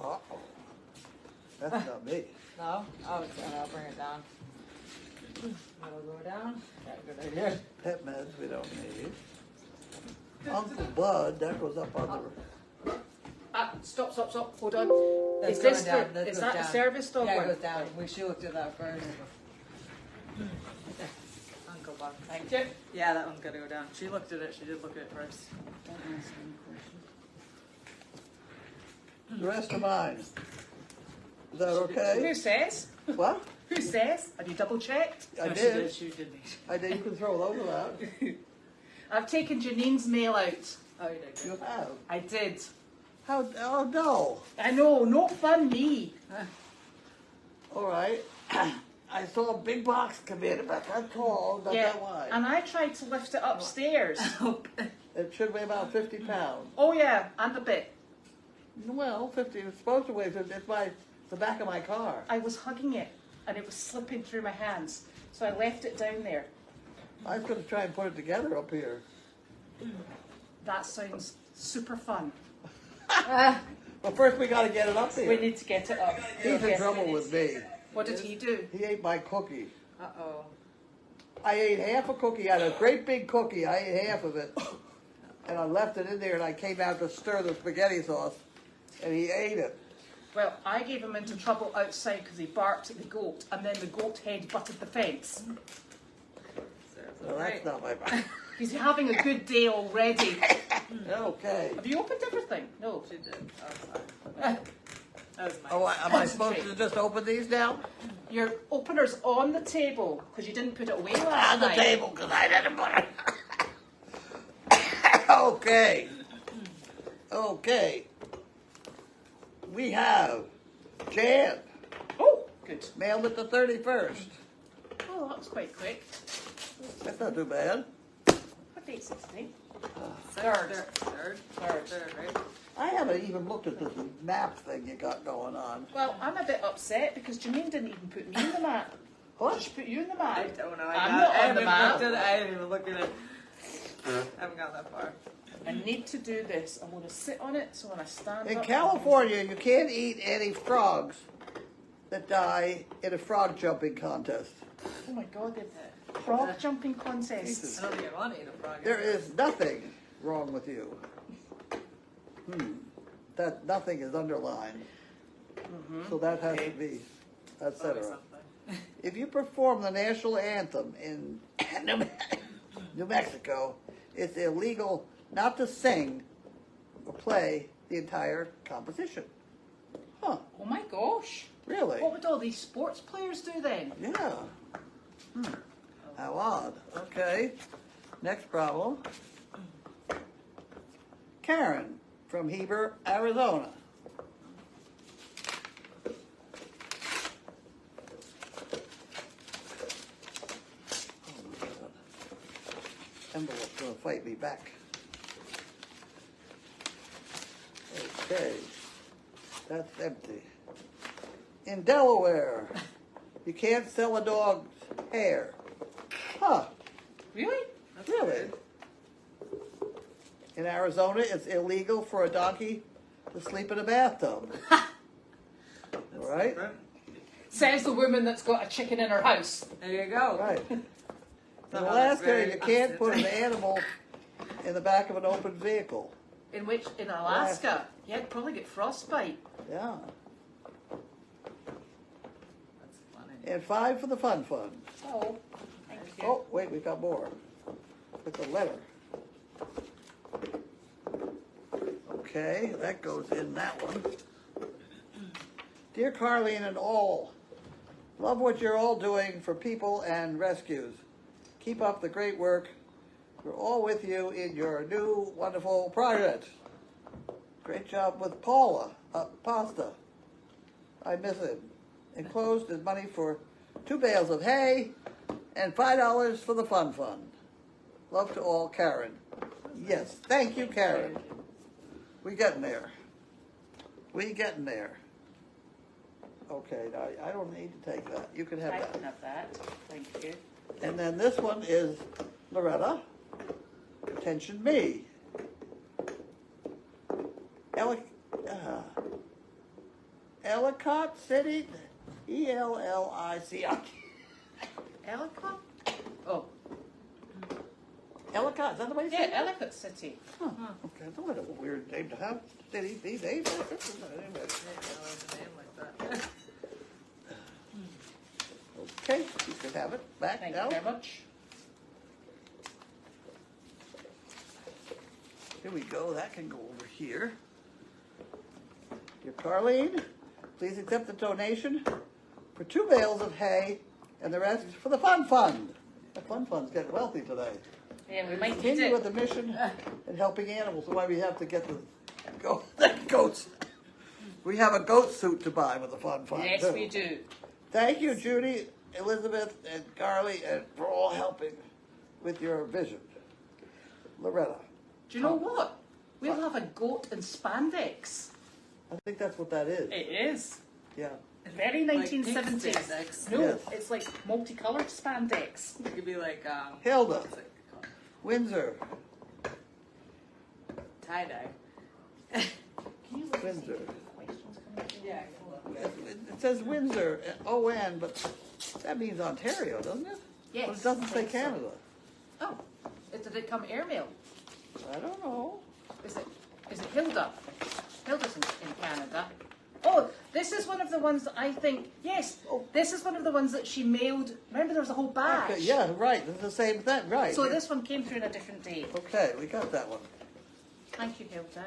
Uh-oh. That's not me. No? Oh, I'll bring it down. That'll go down. Yeah, good idea. Pet meds we don't need. Uncle Bud, that goes up on the... Stop. Hold on. That's Is this going down. the, That is goes that down. the service dog Yeah, one? it goes down. We should look at that first. Uncle Bob. Thank you. Yeah, that one's got to go down. She looked at it. She did look at it first. Don't ask any questions. The rest of mine. Is that Who okay? says? What? Who says? Have you double checked? I No, did. She did. I did. You can throw those out. I've taken Janine's mail out. Oh, you did. You have. I did. How? Oh, no. I know, not fun me. All right. I saw a big box come in about that tall, about that wide. and I tried to lift it upstairs. It should weigh about 50 pounds. Oh yeah, and a bit. Well, 50, it's supposed to weigh 50. It's the back of my car. I was hugging it, and it was slipping through my hands, so I left it down there. I was going to try and put it together up here. That sounds super fun. But first we got to get it up We there. need to get it up. He's in trouble with me. What did he do? He ate my cookie. Uh-oh. I ate half a cookie. I had a great big cookie. I ate half of it. And I left it in there, and I came out to stir the spaghetti sauce, and he ate it. Well, I gave him into trouble outside because he barked at the goat, and then the goat head butted the fence. Well, that's not my bad. He's having a good day already. Okay. Have you opened everything? No. She did. Oh, sorry. That was my. Oh, am I supposed to just open these now? Your opener's on the table because you didn't put it away last On the night. table, because I didn't put it. Okay. Okay. We have Jan. Oh, good. Mailed it the 31st. Oh, that was quite quick. That's not too bad. What date's it today? Third. Third, right? I haven't even looked at this map thing you got going on. Well, I'm a bit upset because Janine didn't even put me in the map. What? She put you in the I map. don't know. I'm not on the map. I didn't even look at it. I haven't gone that far. I need to do this. I'm going to sit on it so when I stand In up... California, you can't eat any frogs that die in a frog jumping contest. Oh my God, the frog jumping contest. Jesus. I don't think I want to eat a frog. There is nothing wrong with you. That nothing is underlined. So that has to be, etc. Something. If you perform the national anthem in New Mexico, it's illegal not to sing or play the entire composition. Huh, Oh my gosh. really? What would all these sports players do then? Yeah. How odd. Okay. Next problem. Karen from Heber, Arizona. Oh my God. Envelope's gonna fight me back. Okay. That's empty. In Delaware, you can't sell a dog's hair. Huh, Really? That's really? weird. In Arizona, it's illegal for a donkey to sleep in a bathtub. That's Right? different. Says the woman that's got a chicken in her house. There you go. Right. In Somehow that's Alaska, very you can't put an opposite. animal in the back of an open vehicle. In Alaska. Yeah, I'd probably get frostbite. Yeah. That's funny. And 5 for the fun fund. Oh, thank you. Oh, wait, we got more. It's a letter. Okay, that goes in that one. Dear Carlene and all, love what you're all doing for people and rescues. Keep up the great work. We're all with you in your new wonderful project. Great job with Paula, pasta. I miss it. Enclosed is money for 2 bales of hay and $5 for the fun fund. Love to all, Karen. Yes, thank you, Karen. We getting there. We getting there. Okay, now I don't need to take that. You can have I that. can have that. Thank you. And then this one is Loretta. Attention me. Ellicott City, Ellicott. Ellicott? Oh, Ellicott, is that the way you say yeah, it? Ellicott City. Huh. Okay, that's what a weird name to have. City these days. I didn't know there was a name like that. Okay, you can have it back Thank now. you very much. Here we go. That can go over here. Dear Carlene, please accept the donation for 2 bales of hay and the rest for the Fun Fund. The Fun Fund's getting wealthy today. Yeah, we might need Continue with it. the mission and helping animals. Why we have to get the goats. We have a goat suit to buy with the Fun Fund. Yes, too. we do. Thank you, Judy, Elizabeth, and Carly, and for all helping with your vision. Loretta. Do you know what? We'll have a goat in spandex. I think that's what that is. It is. Yeah. Very Like pink 1970s. spandex. No, Yes. it's like multicolored spandex. It could be like Hilda. what's it called? Windsor. Tie dye. Can you look and see Windsor. if the questions coming through? Yeah, cool. It says Windsor, O-N, but that means Ontario, doesn't it? Yes. But it doesn't I say think so. Canada. Oh, did it come airmail? I don't know. Is it Hilda? Hilda's in Canada. Oh, this is one of the ones that I think, yes, Oh. this is one of the ones that she mailed. Remember there was a whole batch? Okay, yeah, right. It's the same thing, right. So this one came through in a different date. Okay, we got that one. Thank you, Hilda.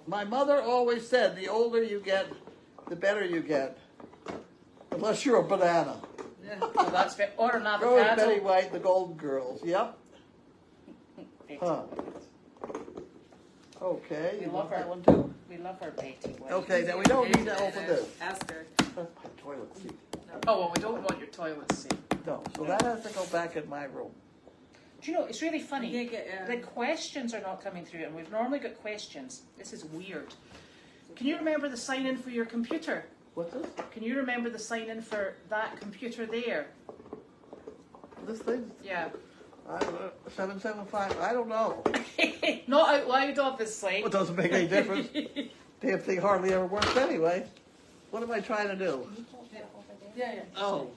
My mother always said the older you get, the better you get. Unless you're a banana. Well, that's fair. Or an Go with avocado. Betty White, the Golden Girls. Yep. Huh. Okay, We you love want that her. one too? We love our Betty White. Okay, then we don't need to open this. Ask her. That's my toilet seat. Oh, well, we don't want your toilet seat. No, so that has to go back in my room. Do you know, it's really funny. You can't get, The questions are not coming through, and we've normally got questions. This is weird. Can you remember the sign in for your computer? What's this? Can you remember the sign in for that computer there? This thing? Yeah. I don't know. 775. I don't know. Not out loud, obviously. It doesn't make any difference. Damn thing hardly ever works anyway. What am I trying to do? Yeah, yeah. Oh,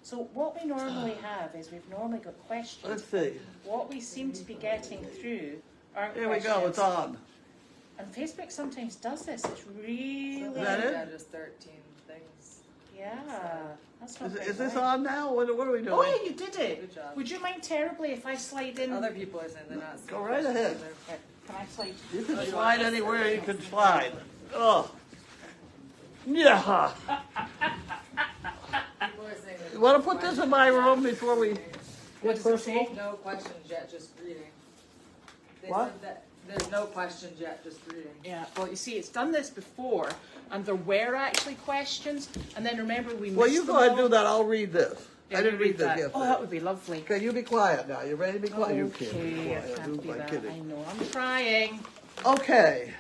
So what we normally have is we've normally got questions. let's see. What we seem to be getting through aren't Here we questions. go. It's on. And Facebook sometimes does this. It's really... Is that it? Yeah, just 13 things. Yeah. That's not Is very this good. on now? What are we doing? Oh, yeah, you did it. Good job. Would you mind terribly if I slide in? Other people are saying they're not seeing Go right ahead. questions either. Can I slide? You can slide anywhere you can slide. Oh. Yeah. People are saying You want to put this in my room before we What get does it say? personal? no questions yet, just reading. They What? said that there's no questions yet, just reading. Yeah, well, you see, it's done this before, and there were actually questions, and then remember we Well, missed you them go ahead and all. do that. I'll read this. Yeah, I didn't you read this that. yesterday. Oh, that would be lovely. Okay, you be quiet now. You ready to be quiet? You Okay, can't be I quiet. can't Who's be my that. I kidding? know, I'm trying. Okay.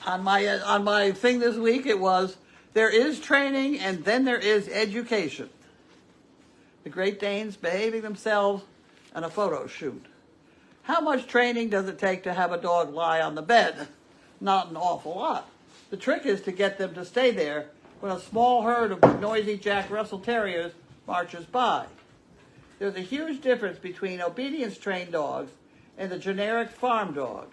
On my thing this week, it was there is training and then there is education. The Great Danes behaving themselves and a photo shoot. How much training does it take to have a dog lie on the bed? Not an awful lot. The trick is to get them to stay there when a small herd of noisy Jack Russell Terriers marches by. There's a huge difference between obedience-trained dogs and the generic farm dog.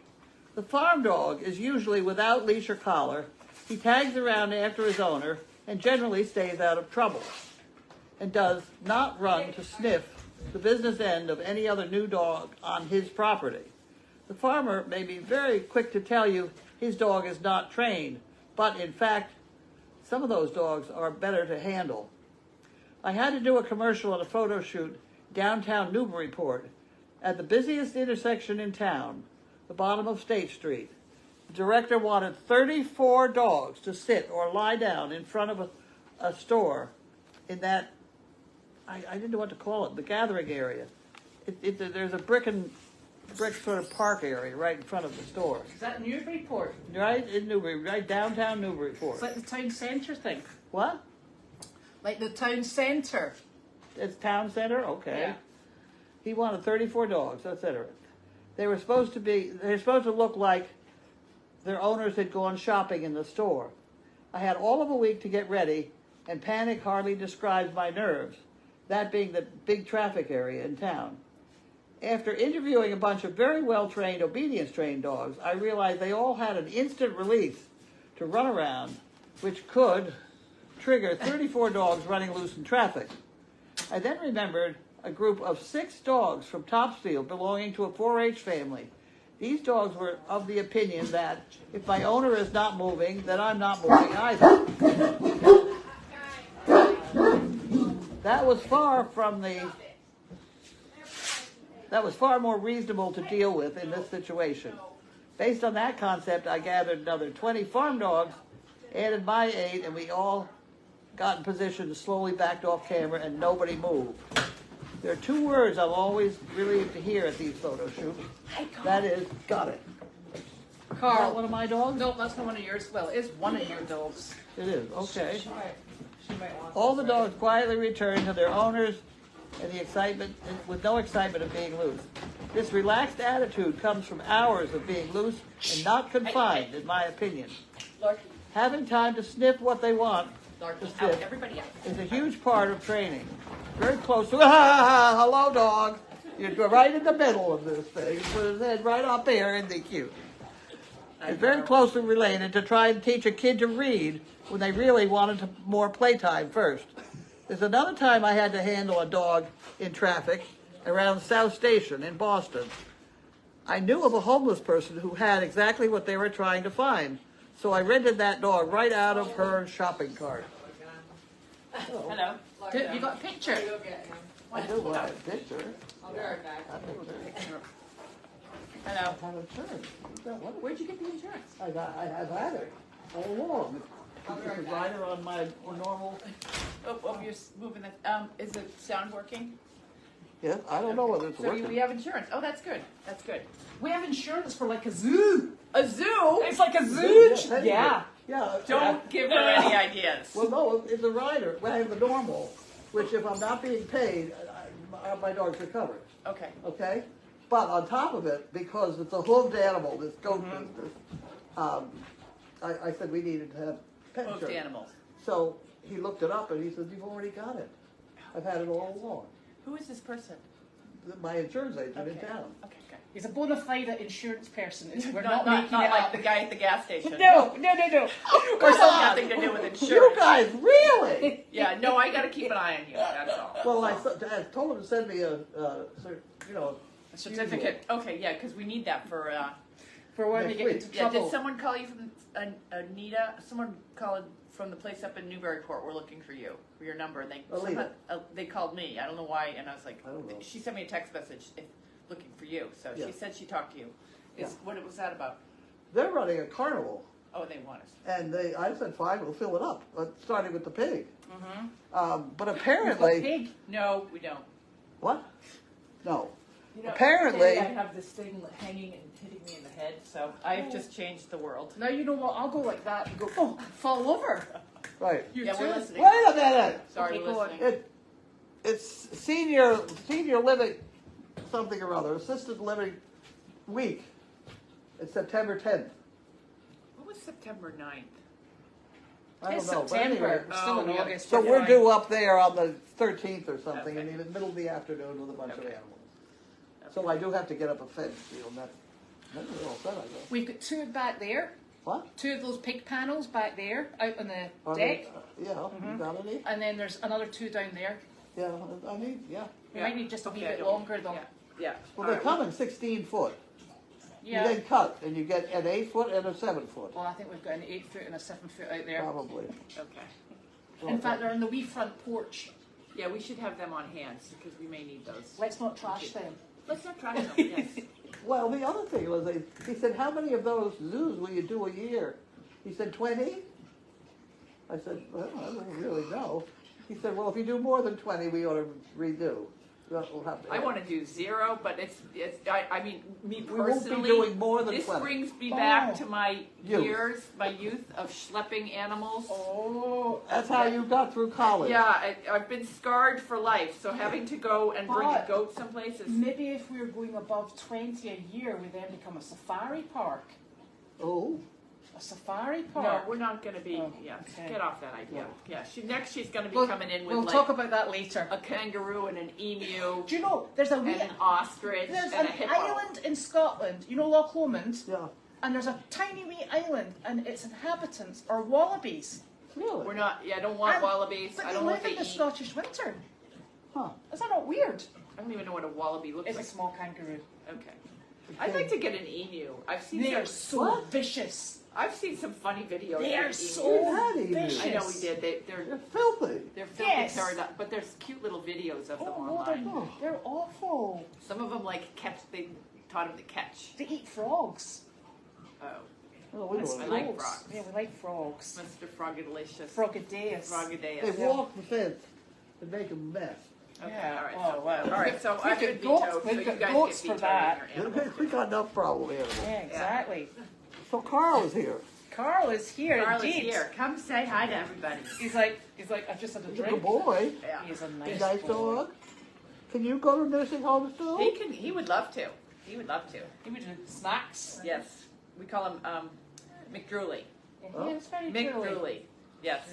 The farm dog is usually without leash or collar. He tags around after his owner and generally stays out of trouble and does not run to sniff the business end of any other new dog on his property. The farmer may be very quick to tell you his dog is not trained, but in fact, some of those dogs are better to handle. I had to do a commercial and a photo shoot downtown Newburyport at the busiest intersection in town, the bottom of State Street. The director wanted 34 dogs to sit or lie down in front of a store in that, I didn't know what to call it, the gathering area. There's a brick sort of park area right in front of the store. Is that Newburyport? Right in Newbury, right downtown Newburyport. It's like the town centre thing. What? Like the town centre. It's town center? Okay. Yeah. He wanted 34 dogs, etc. They're supposed to look like their owners had gone shopping in the store. I had all of a week to get ready, and panic hardly describes my nerves, that being the big traffic area in town. After interviewing a bunch of very well-trained, obedience-trained dogs, I realized they all had an instant release to run around, which could trigger 34 dogs running loose in traffic. I then remembered a group of 6 dogs from Topsfield belonging to a 4-H family. These dogs were of the opinion that if my owner is not moving, then I'm not moving either. That was far more reasonable to deal with in this situation. Based on that concept, I gathered another 20 farm dogs, added my 8, and we all got in position, slowly backed off camera, and nobody moved. There are 2 words I'm always relieved to hear at these photo shoots. That is, got it. Carl. Is that one of my dogs? No, that's not one of yours. Well, it is one of your dogs. It is, okay. She might want All the this, right? dogs quietly returned to their owners and the excitement, with no excitement of being loose. This relaxed attitude comes from hours of being loose and not confined, in my opinion. Larky, Having time to sniff what they want Larky, to out. sniff Everybody out. is a huge part of training. Very close to, hello dog. You're right in the middle of this thing. Put his head right up there, isn't he cute? It's very closely related to try and teach a kid to read when they really wanted more playtime first. There's another time I had to handle a dog in traffic around South Station in Boston. I knew of a homeless person who had exactly what they were trying to find, so I rented that dog right out of her shopping cart. Hello. Dude, you got a picture? Go get him. I do want a picture. I'll be right back. I do that. Hello. I have insurance. Where'd you get the insurance? I've had it all along. It's a rider on my normal. Oh, you're moving the. Is the sound working? Yes, I don't know whether it's So working. we have insurance. Oh, that's good. That's good. We have insurance for like a zoo. A zoo? It's like a zoo. Yeah, Yeah. Yeah. Don't give her any ideas. Well, no, it's a rider. I have the normal, which if I'm not being paid, my dog's are covered. Okay. Okay? But on top of it, because it's a hooved animal, this goat business, I said we needed to have pet Hoofed insurance. animals. So he looked it up and he said, you've already got it. I've had it all along. Who is this person? My insurance agent in town. Okay, good. He's a bona fide insurance person. We're Not not making it like up. the guy at the gas station. No. Or something nothing to do with insurance. You guys, really? Yeah, no, I got to keep an eye on you. That's all. Well, I told him to send me a A certificate. Okay, yeah, because we need that for. For when we Next get week. into Yeah, trouble. did someone call you from Anita? Someone called from the place up in Newburyport. We're looking for you, for your number. And Alita. they called me. I don't know why. And I was like, I don't know. she sent me a text message looking for you. So Yeah. she said she talked to you. Yeah. What was that about? They're running a carnival. Oh, they want us. And I said, fine, we'll fill it up. Starting with the pig. Mm-hmm. But We've got apparently, pig. No, we don't. what? No. You know, Apparently- today I have this thing hanging and hitting me in the head, so I've just changed the world. Now you know what? I'll go like that and go, oh, fall over. Right. You Yeah, too. we're listening. Wait a minute. Sorry, Okay, we're go on. listening. It's senior living something or other, assisted living week. It's September 10th. What was September 9th? I don't It's know. But September. anyway, We're still in Oh, yeah. August. so We're we're fine. due up there on the 13th or something Okay. in the middle of the afternoon with a bunch of Okay. animals. So I do have to get up a fence deal. That's all set, I guess. We've got 2 back there. What? 2 of those pig panels back there out on the Are deck. they- yeah, you got any? And then there's another 2 down there. Yeah, I need, yeah. We might need just a wee Okay, I bit don't- longer though. Yeah. Yeah. Well, they come in 16 foot. You Yeah. then cut, and you get an 8 foot and a 7 foot, Well, I think we've got an 8 foot and a 7 foot out there. probably. Okay. In fact, they're on the wee front porch. Yeah, we should have them on hand because we may need those. Let's not trash them. Let's not try them. Yes. Well, the other thing was, he said, how many of those zoos will you do a year? He said, 20? I said, well, I don't really know. He said, well, if you do more than 20, we ought to redo. We'll have to. I want to do 0, but it's. I mean, me We won't be personally. doing more than This 20. brings me back Oh. to my Youth. my youth of schlepping animals. Oh. That's how you got through college. Yeah, I've been scarred for life. So having to go and bring a But- goat someplace is. Maybe if we're going above 20 a year, we then become a safari park. Oh, A safari No, park? we're not going to be. Oh, Yeah, okay. get off that idea. Yeah, she's going to be We'll- coming in with We'll like talk about that later. a kangaroo and an emu Do you know, there's a and wee, an ostrich there's and an a hippo. island in Scotland, you know Loch Lomond? Yeah. And there's a tiny wee island, and its inhabitants are wallabies. Really? We're not. Yeah, I don't want And- wallabies. But I they don't know live what in they the eat. Scottish winter. Huh. Is that not weird? I don't even know what a wallaby looks It's a like. small kangaroo. Okay. I'd like to get an emu. I've seen They are some, so vicious. I've seen some funny videos. They of are emus. so Had emus. vicious. I know we did. They're They're filthy. filthy Yes. pterodactyls, but there's cute little videos of them Oh, no, online. they're awful. Some of them like catch. They taught them to catch. They eat frogs. Oh, Oh, we It's don't I know. like frogs. frogs. Yeah, we like frogs. Mr. Frogadilicious. Frogadius. Frogadius. They walk the fence and make a mess. Okay, Yeah, all right. oh, So, wow. all right. So We've I could got veto. goats- So we've you got guys goats get for vetoed that. on your animals. We got enough problem animals. Yeah, exactly. So Carl is here. Carl is here Carl is indeed. here. Come say hi to everybody. He's like, I've just had a He's a good drink. boy. Yeah. He's a He's nice, a nice boy. dog. Can you go to nursing homes too? He can. He would love to. He would love to. He would do snacks. Yes. We call him McDrooly. Yeah, Oh. he is very Mick drooly. Drooly. Yes.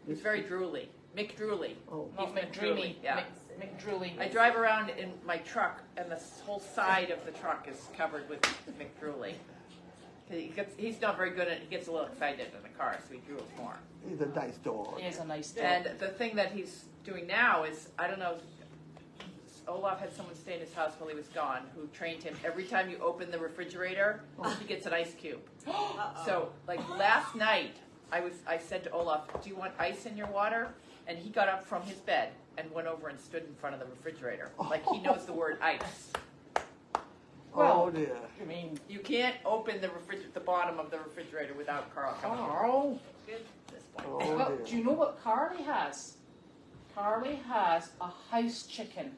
He's very drooly. Mick Drooly. Oh, Not He's McDreamy. yeah. McDrooly. I drive around in my truck, and the whole side of the truck is covered with Mick Drooly. He's not very good at. He gets a little excited in the car, so he drools more. he's a nice dog. He is a nice dog. And the thing that he's doing now is, I don't know, Olaf had someone stay in his house while he was gone who trained him. Every time you open the refrigerator, he gets an ice cube. So, like last night, I said to Olaf, "Do you want ice in your water?" And he got up from his bed and went over and stood in front of the refrigerator, like he knows the word ice. Well, Oh dear. I mean, You can't open the bottom of the refrigerator without Carl coming over. Carl. Good at this point. Oh Well, dear. do you know what Carly has? Carly has a house chicken.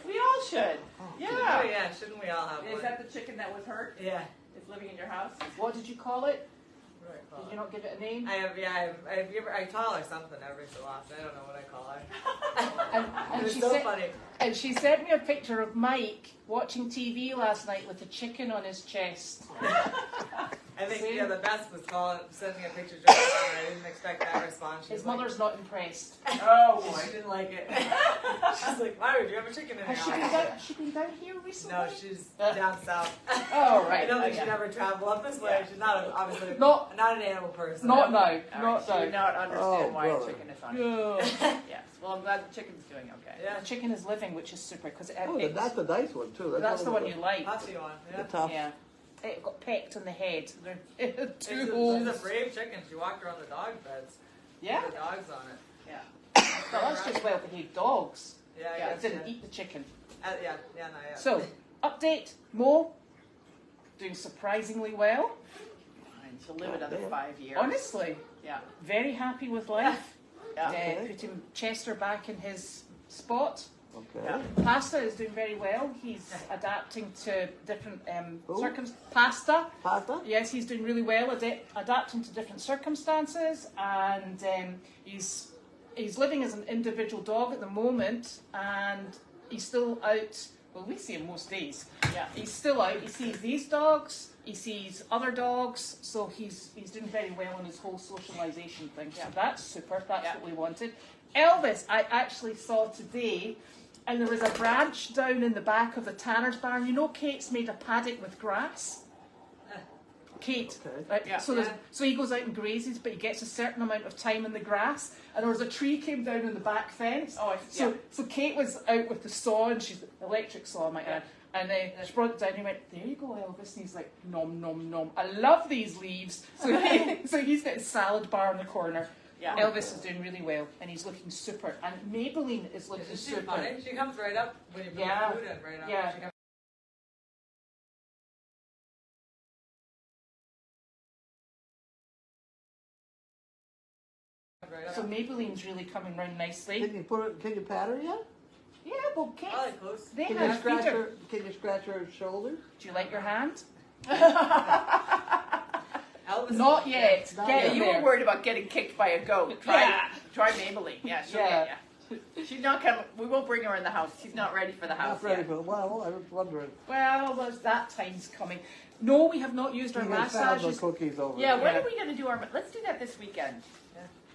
We all should. Oh, Oh Yeah. yeah, shouldn't we all have Is one? that the chicken that was hurt? Yeah. It's living in your house? What did you call it? What do I call Did it? you not give it a name? I call her something every so often. I don't know what I call her. And It's she so said, funny. and she sent me a picture of Mike watching TV last night with a chicken on his chest. I think See? the best was sending a picture to her. I didn't expect that response. She His was like, mother's not impressed. Oh she didn't like it. She's like, why would you have a chicken in Has she your been house? down, has she been down here recently? No, she's down south. Oh, I right. don't think okay. she'd ever travel up this way. She's not obviously Not- not an animal person. Not now. All right, Not she would now. not understand Oh, why a brother. chicken is on it. Yeah. Yes. Well, I'm glad the chicken's doing okay. Yeah, The chicken is living, which is super because Oh, that's a nice one too. that's the one you like. puffy one. The Yeah. tough. Yeah. It got pecked on the head. There are She's two a holes. brave chicken. She walked around the dog beds. Yeah. The dogs on it. Yeah. Well, that's just well-behaved dogs. Yeah, I Yeah, guess, didn't yeah. eat the chicken. Yeah. So, update. Mo, doing surprisingly well. Fine. She'll live another 5 years. Honestly, Yeah. very happy with life. Yeah. Okay. Putting Chester back in his spot. Okay. Yeah. Pasta is doing very well. He's adapting to different Who? circumstances. Pasta. Pasta? Yes, he's doing really well adapting to different circumstances, and he's living as an individual dog at the moment, and he's still out. Well, we see him most days. Yeah. He's still out. He sees these dogs. He sees other dogs. So he's doing very well on his whole socialisation thing. Yeah. So that's super. That's Yeah. what we wanted. Elvis, I actually saw today. And there was a branch down in the back of the tanner's barn. You know, Kate's made a paddock with grass. Kate, Okay. right? Yeah. So he goes out and grazes, but he gets a certain amount of time in the grass. And there was a tree came down in the back fence. Oh, So Kate was out with the saw, and she's electric saw, I might add. And she brought it down. And he went, "There you go, Elvis." And he's like, "Nom nom nom. I love these leaves." So he's got his salad bar in the corner. Yeah. Elvis is doing really well, and he's looking super. And Maybelline is looking Isn't she super. funny? She comes right up when you put Yeah. the food in, right up. Yeah. She comes right up. So Maybelline's really coming round nicely. Can you pat her yet? Yeah, well, Kate, I like close. they Can you have scratch feet. her? Can you scratch her shoulder? Do you like your hand? Elvis Not yet. Not Get yet. in You were there. worried about getting kicked by a goat. Try Maybelline. Yeah, she'll Yeah. get She's not coming. We won't bring her in the house. She's not ready for the house Not ready yet. for, well, I was wondering. Well, that time's coming. No, we have not used our You guys found the massages. cookies over Yeah, there. when are we going to do our? Let's do that this weekend.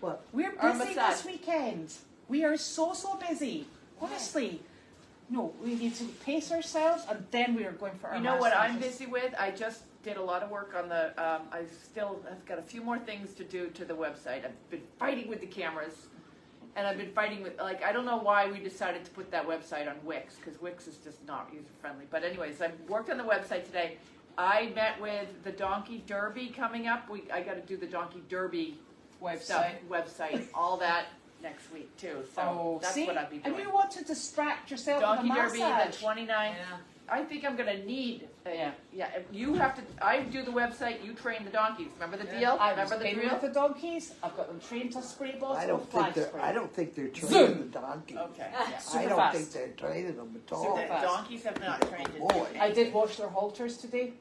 What? We're Our busy massage. this weekend. We are so busy. Honestly. No, we need to pace ourselves and then we are going for our You know what I'm massages. busy with? I just did a lot of work on the. I still have got a few more things to do to the website. I've been fighting with the cameras, and I've been fighting with I don't know why we decided to put that website on Wix because Wix is just not user friendly. But anyways, I worked on the website today. I met with the Donkey Derby coming up. I got to do the Donkey Derby website, all that next week too. So that's see? what I'll be doing. And you want to distract yourself Donkey with a Derby, massage. the 29th. Yeah. I think I'm gonna need. Yeah. If you have to. I do the website. You train the donkeys. Remember the deal? I've Remember the been drill? with the donkeys. I've got them trained to spray bottles I or don't fly think they're. spray. I don't think they're training Zoom. the donkeys. Okay. Yeah. I Super don't fast. think they're training them at So all. the fast. donkeys have not trained. Oh, boy. I did watch their halters today.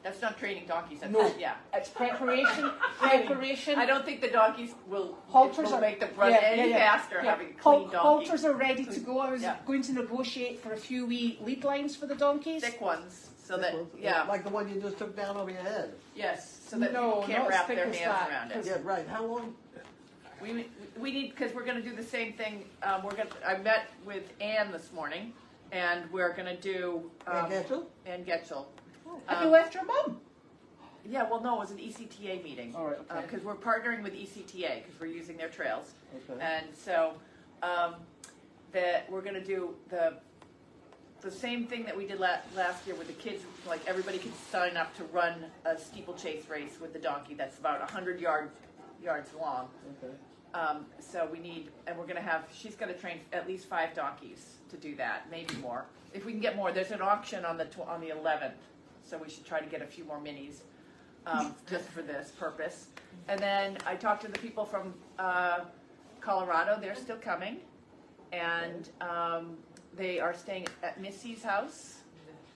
That's not training donkeys. That's No. yeah. It's preparation. Preparation. I don't think the donkeys will Halters will are make them run any faster having a clean donkey. Halters are ready to go. I was Yeah. going to negotiate for a few wee lead lines for the donkeys. Thick ones, so that yeah, Like the one you just took down over your head. yes, so that No, people can't not as wrap thick their as hands that, around it. 'cause- Yeah, right. How long? We need because we're going to do the same thing. I met with Ann this morning, and we're going to do Ann Getchell. Have you left your mum? Yeah, well, no, it was an ECTA meeting. All right, okay. Because we're partnering with ECTA because we're using their trails, Okay. and so we're going to do the same thing that we did last year with the kids. Like everybody can sign up to run a steeplechase race with the donkey that's about 100 yards long. Okay. So we need, and we're going to have. She's going to train at least 5 donkeys to do that, maybe more. If we can get more, there's an auction on the 11th, so we should try to get a few more minis. Just for this purpose. And then I talked to the people from Colorado. They're still coming. And they are staying at Missy's house.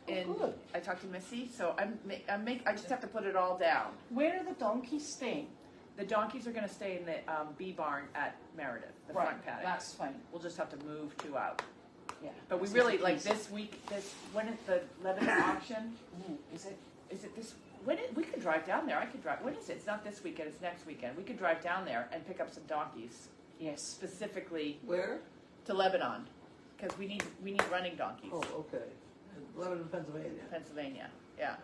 Good. I talked to Missy. So I just have to put it all down. Where are the donkeys staying? The donkeys are going to stay in the bee barn at Meredith, the front paddock. That's fine. We'll just have to move 2 out. Yeah. But we It's really, just a like piece. this week, when is the Lebanon auction? Ooh, is it? Is it this? We could drive down there. I could drive. When is it? It's not this weekend. It's next weekend. We could drive down there and pick up some donkeys, Yes. specifically Where? to Lebanon, because we need running donkeys. Oh, okay. Lebanon, Pennsylvania. Pennsylvania. Yeah.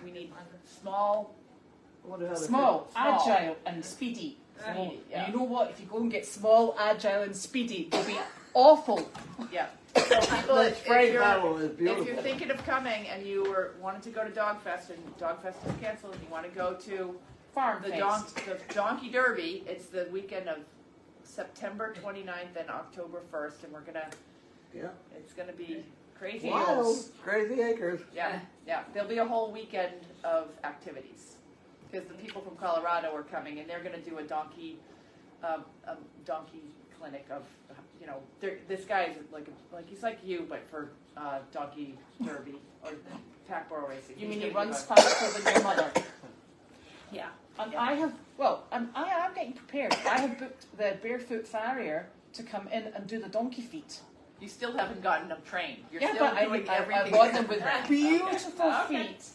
We need small. I wonder how they Small, fit. agile, and speedy. Speedy, yeah. And you know what? If you go and get small, agile, and speedy, they'll be awful. Yeah. So people, That if spray you're, bottle is if beautiful. you're thinking of coming and you wanted to go to Dogfest and Dogfest is canceled, and you want to go to Farm the Fest. the Donkey Derby, it's the weekend of September 29th and October 1st, and it's gonna be crazy. Wow, crazy acres. Yeah, there'll be a whole weekend of activities because the people from Colorado are coming, and they're gonna do a donkey clinic of, this guy is like he's like you, but for donkey derby or pack burro racing. You He's mean he gonna do runs a- faster than your mother? Yeah. And Yeah. I am getting prepared. I have booked the barefoot farrier to come in and do the donkey feet. You still haven't gotten them trained. You're Yeah, still but doing I everything. want them with Okay. beautiful Okay. feet.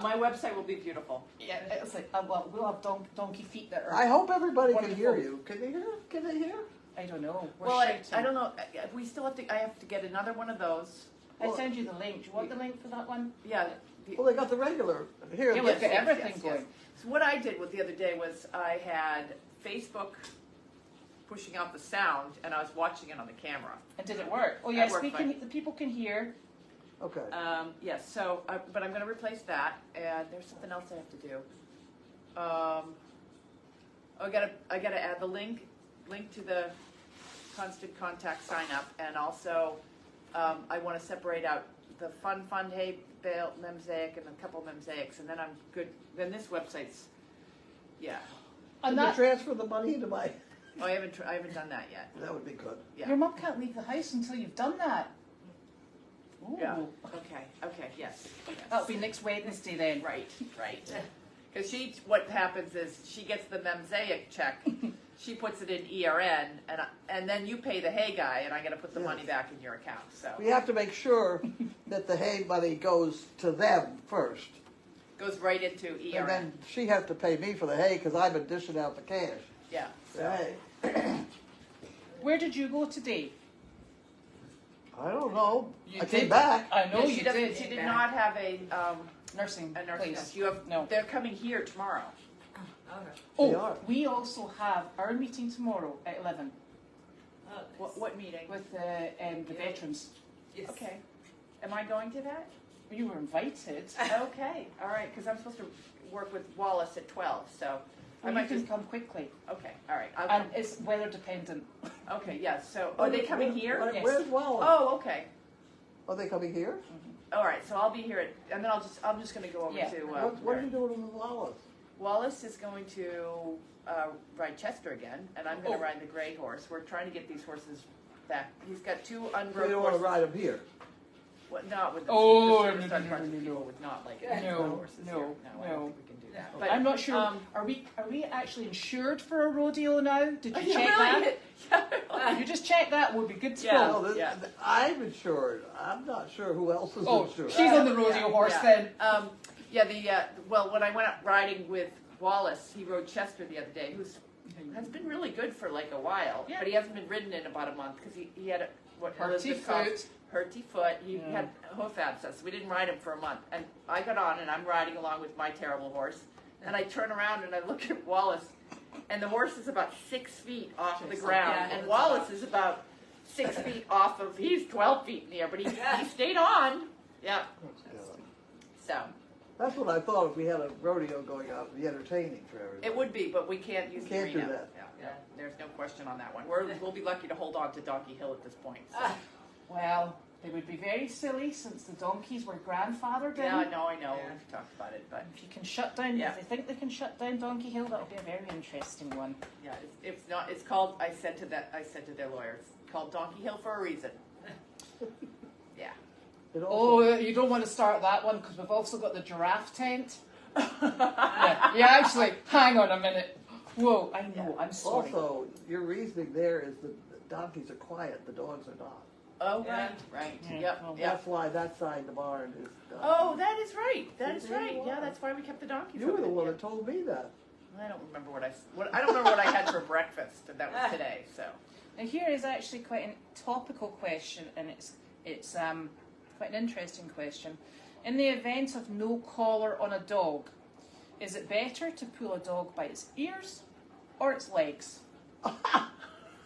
My website will be beautiful. Yeah, it's like we'll have donkey feet that are. I hope everybody can Wonderful. hear you. Can they hear? Can they hear? I don't know. We're Well, I shouting. don't know. We still have to. I have to get another one of those. I send you the link. Do you want the link for that one? Yeah. Well, they got the regular here. Yeah, Yes, we've got yes, everything yes, going. yes. So what I did the other day was I had Facebook pushing out the sound, and I was watching it on the camera. And did it work? Oh That yes, worked we can. The people can hear. Okay. Yes. So, but I'm going to replace that, and there's something else I have to do. I gotta add the link to the constant contact sign up, and also I want to separate out the fun hay bale mosaic and a couple mosaics, and then I'm good. Then this website's, yeah. And Can you that transfer the money into my? Oh, I haven't done that yet. That would be good. Yeah. your mum can't leave the house until you've done that. Ooh. Yeah. Okay. Yes. That'll be next Wednesday then. Right. Because what happens is she gets the mosaic check. she puts it in ERN, and then you pay the hay guy, and I got to put the Yes. money back in your account. So We have to make sure that the hay money goes to them first. goes right into And ERN. then she has to pay me for the hay because I've been dishing out the cash. Yeah. The hay. Where did you go today? I don't know. You I came did. back. I know she you doesn't. did. She did not have a Nursing nursing place. nurse. You have. No. They're coming here tomorrow. Okay. They Oh, are. we also have our meeting tomorrow at 11 Oh, nice. What meeting? with the veterans. Yes. Okay. Am I going to that? You were invited. Okay. All right. Because I'm supposed to work with Wallace at 12. So I You might can just. come quickly. Okay. All right. I'll And come. it's weather dependent. Okay. Yeah. So are they coming here? Yes. Where's Wallace? Oh. Okay. Are they coming here? All right. So I'll be here and then I'm just going to go over Yeah. to. What are you doing with Wallace? Wallace is going to ride Chester again, and I'm going to Oh. ride the gray horse. We're trying to get these horses back. He's got two You unbroke don't want to horses. ride him here. What, not with the, Oh, the no, service no, dog no, parts. no, no. People would not like No, the horses no, here. No, I no. don't think we can do that. No. But I'm not sure. Are we actually insured for a rodeo now? Did you check that? You just check that. We'll be good to Yeah. go. No, Yeah. I'm insured. I'm not sure who else is Oh, insured. she's on the rodeo horse then. Well, when I went out riding with Wallace, he rode Chester the other day, has been really good for like a while, Yeah. but he hasn't been ridden in about a month because he had what Hurty Elizabeth calls foot. hurty foot. He Yeah. had hoof abscess. We didn't ride him for a month, and I got on and I'm riding along with my terrible horse, and I turn around and I look at Wallace, and the horse is about 6 feet off the ground, Yeah, and it's Wallace is about 6 feet off of. He's 12 feet in the air, but he stayed on. Yeah. So That's what I thought if we had a rodeo going on, it'd be entertaining for everybody. it would be, but we can't use the Can't do arena. that. Yeah, there's no question on that one. We'll be lucky to hold on to Donkey Hill at this point. So. Well, they would be very silly since the donkeys were grandfathered in. Yeah, I know. Yeah. We've talked about it, but If you can shut down, Yeah. if they think they can shut down Donkey Hill, that'll be a very interesting one. yeah, it's not. It's called. I said to their lawyers, it's called Donkey Hill for a reason. Yeah. It Oh, also, you don't want to start that one because we've also got the giraffe tent. Yeah, actually, hang on a minute. Whoa, I know, I'm sorry. also, your reasoning there is that the donkeys are quiet, the dogs are not. Oh, Yeah. right. Yeah, Yep. well, Yep. That's why that side of the barn is. Oh, that is right. That is There you right. Yeah, are. that's why we kept the donkeys. You were open. the one Yeah. that told me that. I don't remember I don't remember what I had for breakfast, and that was today. So. Now here is actually quite a topical question, and it's quite an interesting question. In the event of no collar on a dog, is it better to pull a dog by its ears or its legs?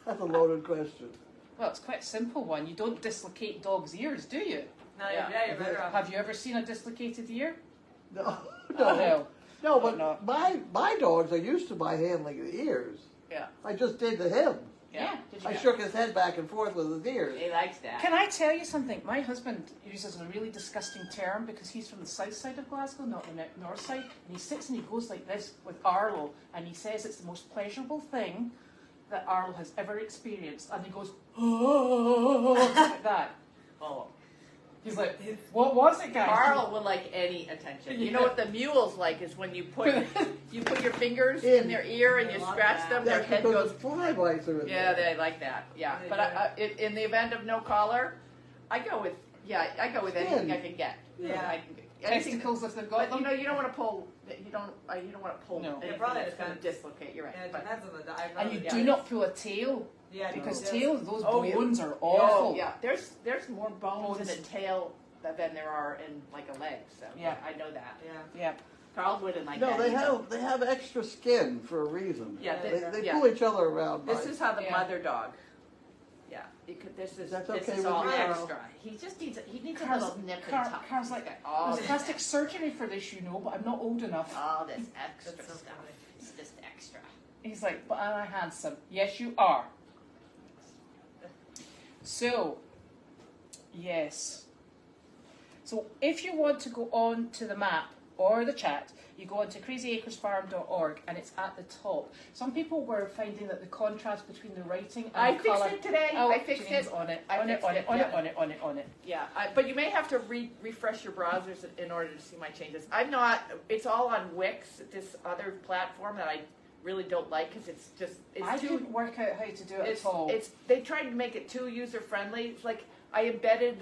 That's a loaded question. Well, it's quite a simple one. You don't dislocate dogs' ears, do you? No, Yeah. you're better off. Have you ever seen a dislocated ear? No, Oh, no, no. But No. my dogs are used to my handling the ears. Yeah. I just did to him. Yeah. Did you? I shook his head back and forth with his ears. He likes that. Can I tell you something? My husband uses a really disgusting term because he's from the south side of Glasgow, not the north side, and he sits and he goes like this with Arlo, and he says it's the most pleasurable thing that Arlo has ever experienced, and he goes, oh, like that. Oh. He's like, what was it, guys? Carl will like any attention. You know what the mules like is when you put your fingers in their ear and you They love scratch that. them, their That's head because goes. the fly bites are in Yeah, there. they like that. Yeah, They but do. in the event of no collar, I go with anything I can get. Yeah. I can get anything. Testicles if they've got But them. you don't want to pull. You don't want to pull. No. anything It probably that's going to depends. dislocate. You're right. Yeah, it but, depends on the dog. And you Yeah. do not pull a tail, Yeah, because no. tails, those Oh, yeah. bones are oh awful. yeah, there's more bones in Bones. a tail than there are in like a leg. So Yeah. I know that. Yeah. Yeah. Carl wouldn't like No, that. they either. have extra skin for a reason. Yeah, They yeah. pull each other around. This by- is how the Yeah. mother dog. Yeah, this is That's this okay is with all you, Carl? extra. He just needs a Carl's- little nip and Carl- tuck. Carl's like, He's got all There's this, plastic surgery for this, you know, but I'm not old enough. all this extra That's so stuff. funny. It's just extra. He's like, but am I handsome? Yes, you are. So, yes. So if you want to go on to the map or the chat, you go on to crazyacresfarm.org and it's at the top. Some people were finding that the contrast between the writing and I the fixed colour... it today. Oh, I fixed Janine's it. on it. I On it, fixed on it, it, on yeah. it, on it, on it, on it. Yeah, but you may have to refresh your browsers in order to see my changes. I'm not. It's all on Wix, this other platform that I really don't like because it's I too. couldn't work out how to do it at all. They tried to make it too user friendly. It's like I embedded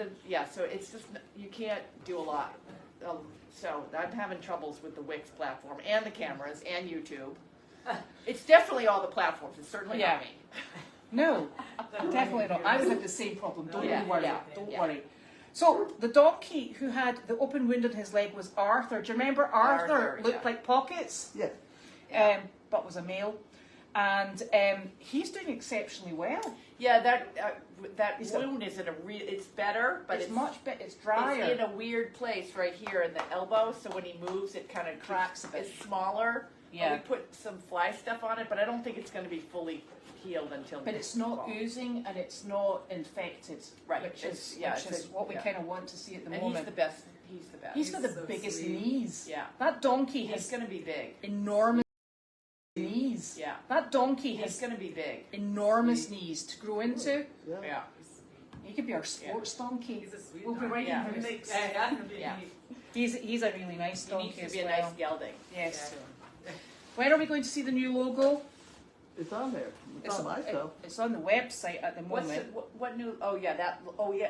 so it's just you can't do a lot. So I'm having troubles with the Wix platform and the cameras and YouTube. It's definitely all the platforms. It's certainly not me. No, definitely not. I would have the same problem. Don't Yeah, you worry. yeah, Don't yeah. worry. So the donkey who had the open wound in his leg was Arthur. Do you remember Arthur? Arthur, Looked yeah. like pockets, Yeah. but was a male, and he's doing exceptionally well. Yeah, that He's got- wound is in it's better, but it's much better. It's drier. It's in a weird place right here in the elbow, so when he moves, it kind of Cracks a bit. It's smaller. Yeah. We put some fly stuff on it, but I don't think it's going to be fully healed until. But it's not fall. oozing and it's not infected, Right, Which it's- is, yeah, which it's is a- what we yeah. kind of want to see at the And moment. he's the best. He's the best. He's got the so biggest sweet. knees. Yeah. That donkey He's has going to be big. enormous knees. Yeah. That donkey He's has going to be big. enormous knees to grow into. Yeah. Yeah. He could be our sports donkey. He's a sweet We'll be dog. right Yeah. in Yeah, his- yeah. Yeah. He's a really nice He donkey needs to as be a well. nice gelding. Yes. Yeah. When are we going to see the new logo? It's on there. It's on my stuff. It's on the website at the What's moment. what new? Oh yeah,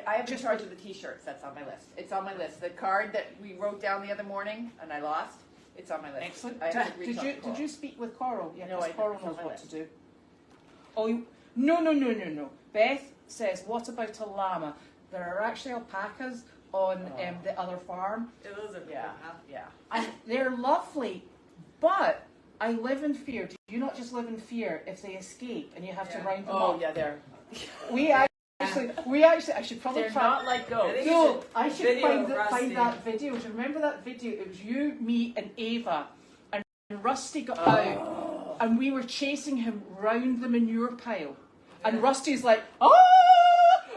I have in charge of the T-shirts. That's on my list. It's on my list. The card that we wrote down the other morning and I lost. It's on my list. Excellent. I have to reach out to Did Coral. you speak with Coral? Yeah, No, 'cause I didn't. Coral It's on knows my what list. to do. Oh, no. Beth says, what about a llama? There are actually alpacas on the other farm. Yeah, those are Yeah, cool, huh? yeah. And they're lovely, but I live in fear. Do you not just live in fear if they escape and you have to Yeah. round them Oh up? yeah, they're I should probably they're try. not like goats. No, I should Video find, of find Rusty. that video. Do you remember that video? It was you, me, and Ava, and Rusty got out, and we were chasing him round the manure pile, and Rusty's like, oh,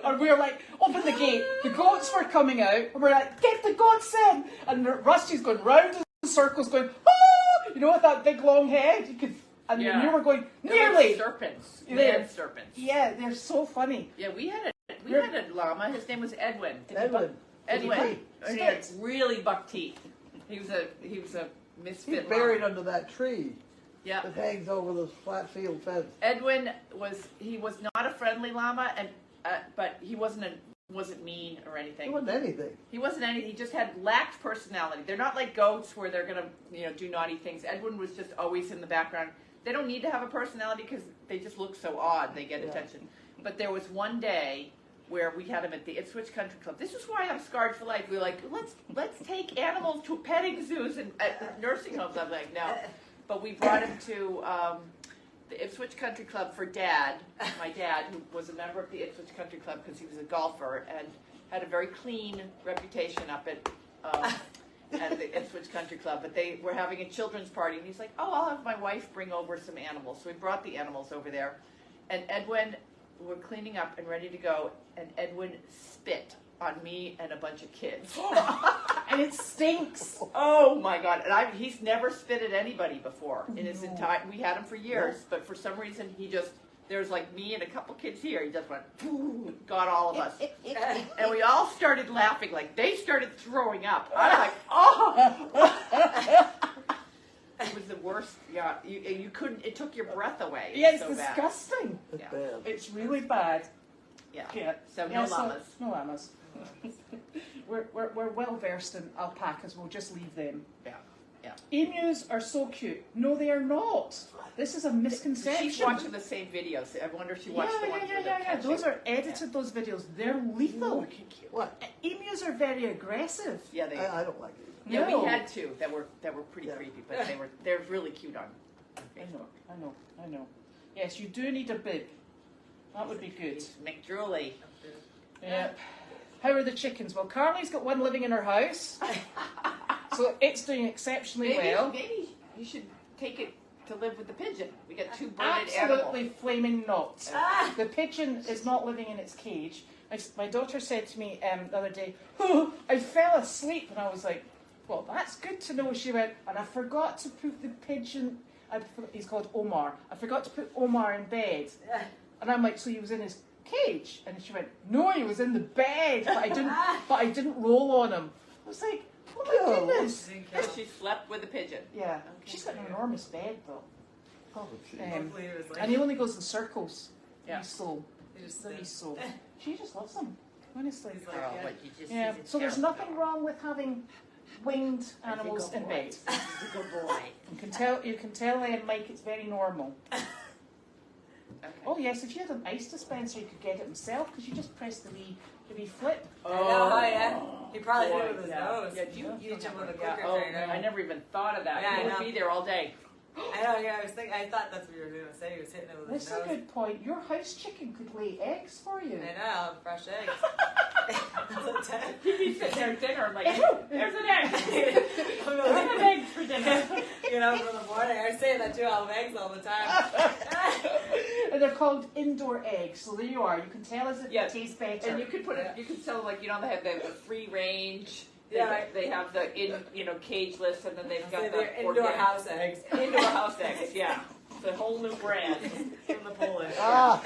and we were like, open the gate. The goats were coming out, and we're like, get the goats in, and Rusty's going round in circles, going, oh, you know, with that big long head, you could, and Yeah. you were going They're nearly. like serpents. There. Mad serpents. Yeah, they're so funny. Yeah, we had a llama. His name was Edwin. Edwin. Edwin. He He had really buck teeth. He was a misfit. He's buried llama. under that tree Yeah. that hangs over the flat field fence. Edwin was not a friendly llama, and but he wasn't mean or It anything. wasn't anything. He wasn't anything. He just lacked personality. They're not like goats where they're gonna do naughty things. Edwin was just always in the background. They don't need to have a personality because they just look so odd. They get attention. But there was one day where we had him at the Ipswich Country Club. This is why I'm scarred for life. We were like, let's take animals to petting zoos and at nursing homes. I'm like, no. But we brought him to the Ipswich Country Club for Dad, my dad, who was a member of the Ipswich Country Club because he was a golfer and had a very clean reputation up at the Ipswich Country Club. But they were having a children's party, and he's like, oh, I'll have my wife bring over some animals. So we brought the animals over there, and Edwin, we're cleaning up and ready to go, and Edwin spit on me and a bunch of kids. And it stinks. Oh my God! And he's never spit at anybody before in his entire. We had him for years, but for some reason there's like me and a couple kids here. He just went, got all of us, and we all started laughing. Like they started throwing up. I'm like, oh! It was the worst. Yeah, you couldn't. It took your breath away. It Yeah, was it's so bad. disgusting. It's Yeah. bad. It's really bad. Yeah. Yeah. So no Yeah, llamas. No llamas. We're well versed in alpacas. We'll just leave them. Yeah. Yeah. Emus are so cute. No, they are not. This is a misconception. She's watching the same videos. I wonder if she watched the ones where they're catching. Those are edited. Those videos. They're lethal. What? Emus are very aggressive. Yeah, they. I don't like it. Yeah, No. we had two that were pretty Yeah. creepy, but they're really cute on Facebook. I know. Yes, you do need a bib. That would be good. McDrewley. Yeah. How are the chickens? Well, Carly's got one living in her house, so it's doing exceptionally well. Maybe you should take it to live with the pigeon. We got two birded animals. Absolutely flaming not. The pigeon is not living in its cage. My daughter said to me the other day, oh, I fell asleep, and I was like, well, that's good to know. She went, and I forgot to put the pigeon, he's called Omar, I forgot to put Omar in bed. And I'm like, so he was in his cage? And she went, no, he was in the bed, but I didn't roll on him. I was like, oh my goodness. So she slept with a pigeon. Yeah, she's got an enormous bed though. Oh, gee. Hopefully he was like. And he only goes in circles. Yeah. He's so, he just so said- he's so. She just loves him, honestly. He's like, Carl, yeah. but you just Yeah. he's a So there's terrible nothing dog. wrong with having winged animals in bed. He's a good boy. You can tell Mike it's very normal. Okay. Oh yes, if you had an ice dispenser, you could get it himself because you just press the wee flip. I know, yeah. He probably boy, did it with his yeah. nose. Yeah, you Teach him with a yeah, clicker oh, trainer. I never even thought of that. Yeah, I He would know. be there all day. I know, yeah, I thought that's what you were going to say. He was hitting it with his That's a nose. good point. Your house chicken could lay eggs for you. I know, fresh eggs. He'd be sitting there at dinner like, there's an egg. There's an egg for dinner. You know, for the morning. I say that too. I'll have eggs all the time. And they're called indoor eggs. So there you are. You can tell as it Yeah. tastes better. And you could put it, you could sell like, you know, they have the free range. Yeah. They have the cageless, and then they've Say got the they're indoor organic- house eggs. Indoor house eggs, yeah. It's a whole new brand. From the Polish. Ah,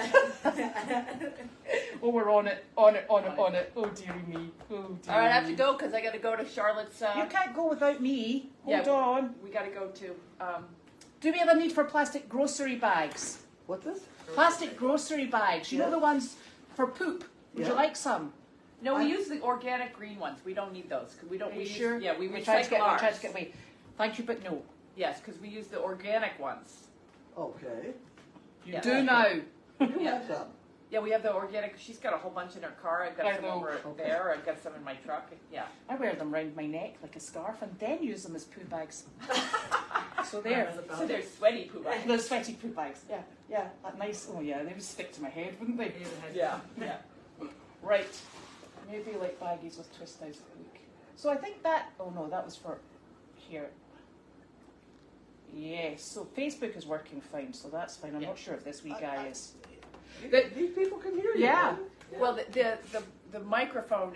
Oh, we're on it. Oh dearie me. Oh dearie All right, I have to me. go because I got to go to Charlotte's. You can't go without me. Hold Yeah. on. We got to go to. Do we have a need for plastic grocery bags? what's this? Plastic grocery bags. You know Yeah. the ones for poop. Would you Yeah. like some? No, we I- use the organic green ones. We don't need those because we don't. Are you we sure? Use, yeah, we We tried to recycle get. We ours. tried to get away. Thank you, but no. Yes, because we use the organic ones. Okay. You Yeah. do now. You Yeah. have some. Yeah, we have the organic. She's got a whole bunch in her car. I've got I some know. over Okay. there. I've got some in my truck. Yeah. I wear them round my neck like a scarf and then use them as poo bags. So there. So they're sweaty poo bags. The sweaty poo bags. Yeah, yeah. That nice. Oh yeah, they would stick to my head, wouldn't they? Yeah. Yeah. Right. Maybe like baggies with twist eyes a week. So I think that. Oh no, that was for here. Yes. So Facebook is working fine, so that's fine. I'm Yeah. not sure if this wee guy is. These people can hear you. Yeah. right? Well, the microphone.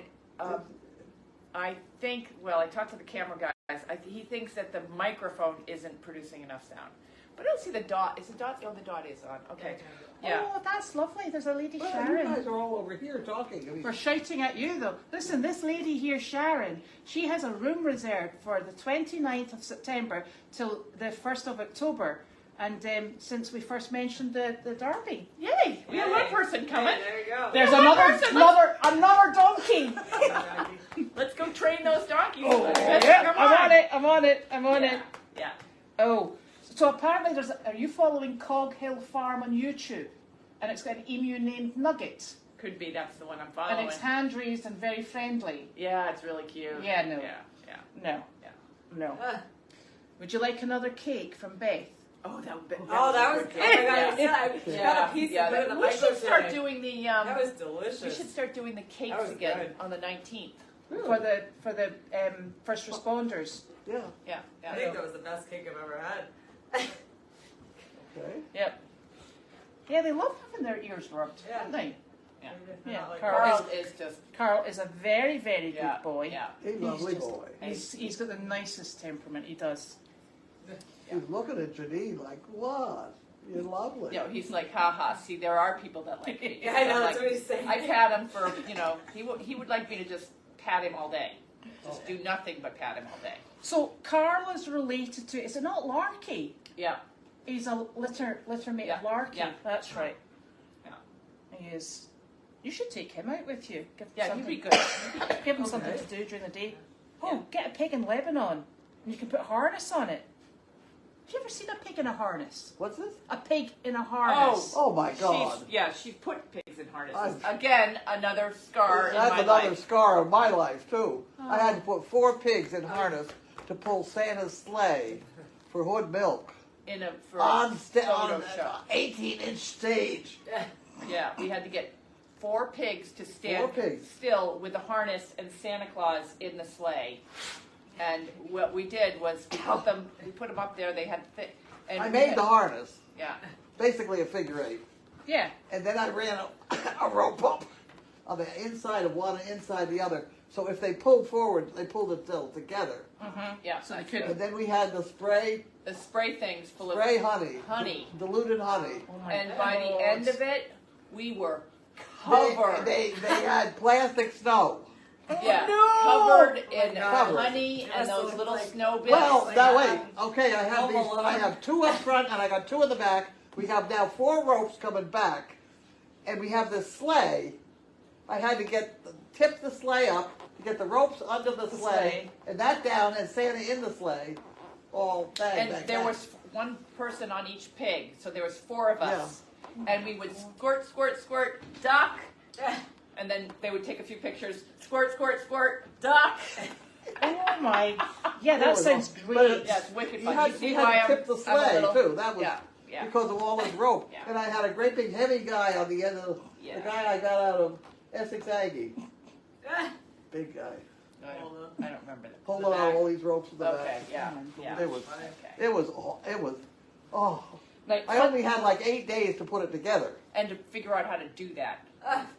I think. Well, I talked to the camera guys. He thinks that the microphone isn't producing enough sound. But I don't see the dot. Is the dot? Oh, the dot is on. Okay. Yeah. Oh, that's lovely. There's a lady Well, you Sharon. guys are all over here talking. I mean, We're shouting at you though. Listen, this lady here, Sharon, she has a room reserved for the 29th of September till the 1st of October. And since we first mentioned the derby, yay! We have one person coming. Hey, there you go. There's one another person. another donkey. Let's go train those donkeys. Oh, yeah, I'm on it. Yeah. Oh, so apparently are you following Cog Hill Farm on YouTube? And it's got an emu named Nugget. Could be that's the one I'm And following. it's hand raised and very friendly. Yeah, it's really cute. Yeah, no. Yeah. No. Yeah. No. Ah. Would you like another cake from Beth? Oh, that would be. Oh, that was. Oh my god! Yeah. I got a piece and put it in the We should microwave. start doing the. That was delicious. We should start doing the cakes That was again good. on the 19th. For the first responders. yeah. Yeah. I think that was the best cake I've ever had. Okay. Yep. Yeah, they love having their ears rubbed, Yeah. don't they? Yeah. Yeah, Not like Carl Carl is just. Carl is a very, very Yeah. good boy. Yeah. A lovely just- boy. He's got the nicest temperament. He does. He's looking at Janine like, what? You're lovely. You know, he's like, haha. See, there are people that like me. Yeah, I know. Like, That's what he's saying. I pat him for, he would like me to just pat him all day. Just do nothing but pat him all day. So Carl is related to. Is it not Larky? Yeah. He's a litter mate Yeah. of Larky. Yeah. That's right. Yeah. He is. You should take him out with you. Give him Yeah, something. he'd be good. Give him something Okay. to do during the day. Oh, get a pig in Lebanon, and you can put a harness on it. Have you ever seen a pig in a harness? What's this? A pig in a harness. Oh my God. She's put pigs in harnesses. I've- Again, another scar in That's my another life. scar of my life too. Oh. I had to put 4 pigs in harness to pull Santa's sleigh for Hood Milk For on a an photo shop. 18-inch stage. Yeah, we had to get 4 pigs to 4 stand pigs. still with a harness and Santa Claus in the sleigh. And what we did was we put them up there. They had and I we made had- the harness, Yeah. basically a figure 8, Yeah. and then I ran a rope up on the inside of one and inside the other. So if they pulled forward, they pulled it still together. Mm-hmm. Yeah. So they And couldn't. then we had the spray things full of honey, honey. diluted honey. Oh my And by the God. end of it, we were covered. They had plastic snow. Yeah, no! covered in God. honey Yeah, and so those it's little like- snow bits. Well, like now that. wait. Okay, I have Home these. Alone. I have 2 up front and I got 2 in the back. We have now 4 ropes coming back, and we have this sleigh. I had to tip the sleigh up to get the ropes under the sleigh, sleigh. and that down, and Santa in the sleigh. All bang, And bang, there bang. was one person on each pig, so there was 4 of us. And we would squirt, squirt, squirt, duck, and then they would take a few pictures. Squirt, squirt, squirt, duck. Oh my, yeah, It that was sounds awesome. But great. it- Yeah, it's wicked You fun. had, You see you why had to I'm, tip the I'm a sleigh little, too. That was yeah, yeah. because of all this rope. Yeah. And I had a great big heavy guy on the end of Yeah. the guy I got out of Essex Aggie. Big guy. I don't remember that. Holding on all these ropes in the Okay, back. yeah, yeah. It was, Okay. it was, oh. Like, I only had like 8 days to put it together. And to figure out how to do that.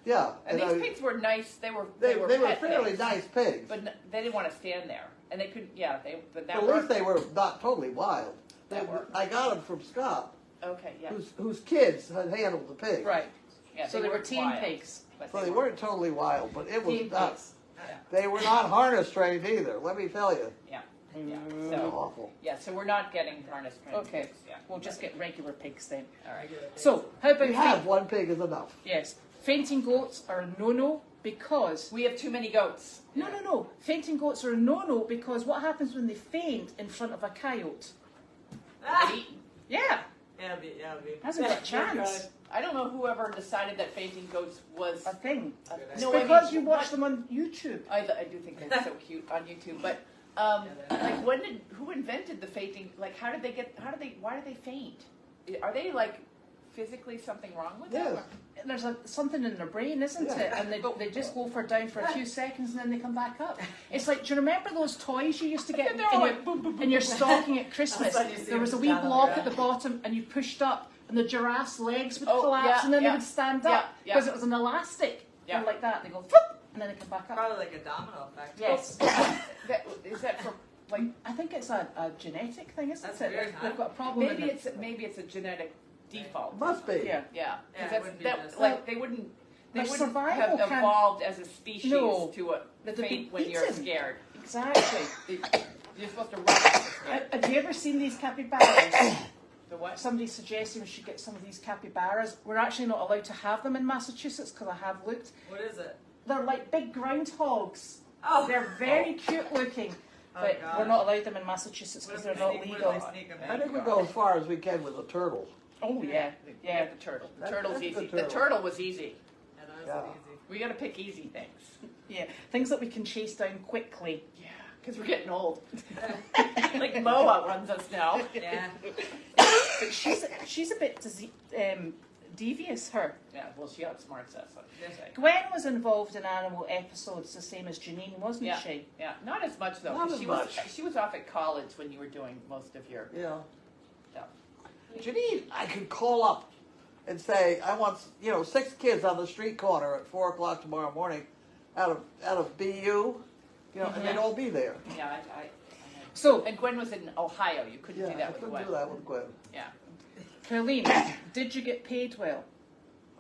Yeah. And I- these pigs were nice. They were they were pet fairly pigs, nice pigs. but they didn't want to stand there, and they couldn't. Yeah, but that At least worked. they were not totally wild. That worked. I got them from Scott, Okay, yeah. whose kids had handled the pigs. right. Yeah, So they were weren't tame wild, pigs. but So they weren't totally wild, but it was Tame nuts. Yeah. They were not harness trained either, let me tell you. Yeah, yeah. It was So awful. yeah, so we're not getting harness trained Okay. pigs. Yeah, We'll just get regular pigs then. all right. So, how about We have one pig is enough. Yes, fainting goats are a no-no because... We have too many goats. No. Fainting goats are a no-no because what happens when they faint in front of a coyote? Get eaten. Yeah, Yeah, hasn't got a chance. I don't know whoever decided that fainting goats was. A thing. It's No, I because mean, you watch them on YouTube. I do think they're so cute on YouTube, but like who invented the fainting? Like why do they faint? Are they like physically something wrong with them? Yes. There's something in their brain, isn't it? And they just go down for a few seconds and then they come back up. It's like, do you remember those toys you used to get in your stocking at Christmas? That's what you see There was a them wee down block there. at the bottom and you pushed up and the giraffe's legs would Oh, collapse yeah, and then yeah. they would stand Yeah, up yeah. because it was an elastic. Yeah. And like that, they go, whoop, and then they come back up. Probably like a domino effect. Yes. Is that for like I think it's a genetic thing, isn't That's it? weird, huh? They've got a problem. maybe it's a genetic default. Must be. Yeah. Yeah, Yeah, it because wouldn't be that just- like they wouldn't Their have survival can- evolved as a species No. to They'd be faint when you're eaten. scared. Exactly. You're supposed to run. When you're scared. Have you ever seen these capybaras? The what? Somebody suggested we should get some of these capybaras. We're actually not allowed to have them in Massachusetts because I have looked. What is it? They're like big groundhogs. Oh, They're very cute looking, Oh, but gosh. we're not allowed them in Massachusetts What because if they're they not sneak- legal. what if they sneak 'em in? I think we go as far as we can with the turtle. Oh yeah, Yeah, yeah. the turtle. The That's turtle's the easy. turtle. The turtle was easy. Yeah, that was Yeah. easy. We got to pick easy things. Yeah, things that we can chase down quickly. Yeah, because we're getting old. Like Mo outruns us now. Yeah. But she's a bit devious, her. Yeah, well, she outsmarts us. I should say. Gwen was involved in animal episodes the same as Janine, wasn't Yeah, she? yeah, not as much though. Not 'cause as she much. was she was off at college when you were doing most of your Yeah. stuff. Janine, I could call up and say, I want 6 kids on the street corner at 4 o'clock tomorrow morning out of BU, and they'd all be there. Yeah, I So, and Gwen was in Ohio. You couldn't Yeah, do I that with couldn't Gwen. do that with Gwen. Yeah. Carlene, did you get paid well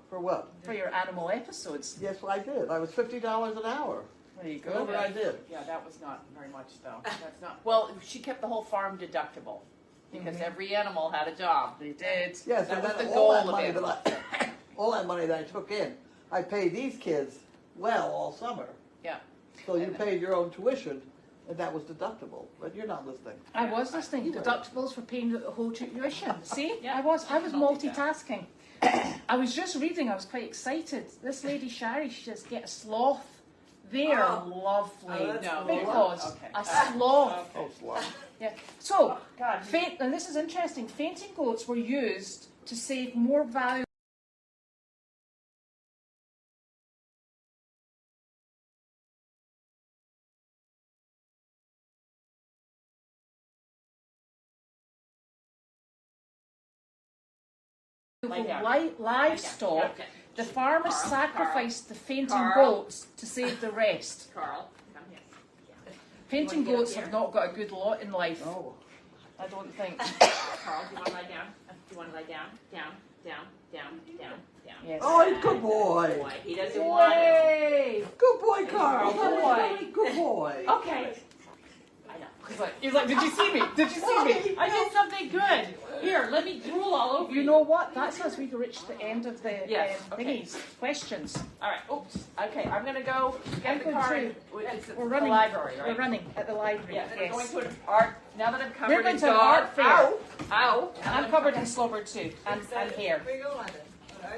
For what? for your animal episodes? Yes, I did. I was $50 an hour. There you go. Whatever I did. Yeah, that was not very much though. That's not. Well, she kept the whole farm deductible because every animal had a job. They did. Yes, That and was then the all goal that of money it. all that money that I took in, I paid these kids well all summer. Yeah. So you paid your own tuition, and that was deductible. But you're not listening. I was listening. Deductibles for paying the whole tuition. See, Yeah. I was Multitask. multitasking. I was just reading. I was quite excited. This lady Shari, she just get a sloth. They are Oh. lovely Oh, that's No, cool. because okay. a sloth. Oh, slug. Yeah. So, God. and this is interesting. Fainting goats were used to save more value. Lie down. Livestock, Okay. the farmers Carl, sacrificed the fainting Carl. goats to save the rest. Carl, come here. Fainting You wanna get goats up here? have not got a good lot in life, No. I don't think. Carl, do you want to lie down? Do you want to lie down? Down, down. Yes. Oh, good boy. Boy, he doesn't want it. Yay! Good boy, Carl. Good boy. Good boy. Okay. I know. He's like, did you see me? Did you see me? I did something good. Here, let me drool all over You know what? That's as we've reached the end of the Yes, okay. thingies. Questions. All right. Oops. Okay, I'm gonna go get the I'm car. going It's at We're the running. library, right? We're running at the library. Yeah, and I'm Yes. going to an art. Now that I'm We're covered going in to an dog. art fair. Ow! Ow! I'm covered in slobber too, and hair. Where you going, London?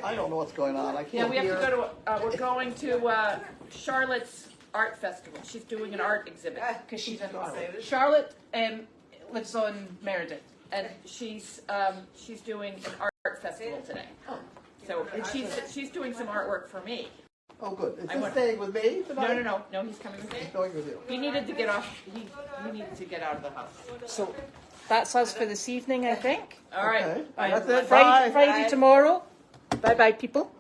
I don't know what's going on. I Yeah, can't we have hear. to go to. We're going to Charlotte's art festival. She's doing an art exhibit, Because she's in Charlotte. Charlotte lives on Meredith. and she's doing an art festival today. So and she's doing some artwork for me. Oh, good. Is I he want- staying with me tonight? No, he's coming with me. He's going with you. He needed to get off. He needed to get out of the house. So that's us for this evening, I think. All right. Okay. Bye, That's everyone. it. Friday, Bye. Friday tomorrow. Bye bye, people.